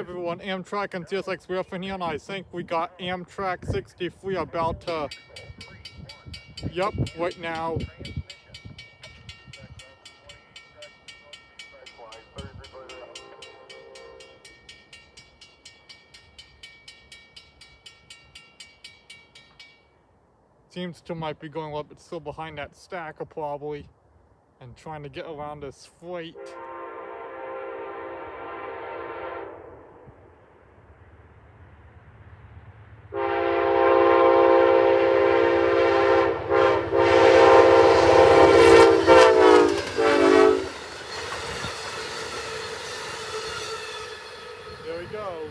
Everyone, Amtrak and CSX riffing here, and I think we got Amtrak 63 about to, yep, right now. Seems to might be going a little bit still behind that stacker probably, and trying to get around this freight. There he goes.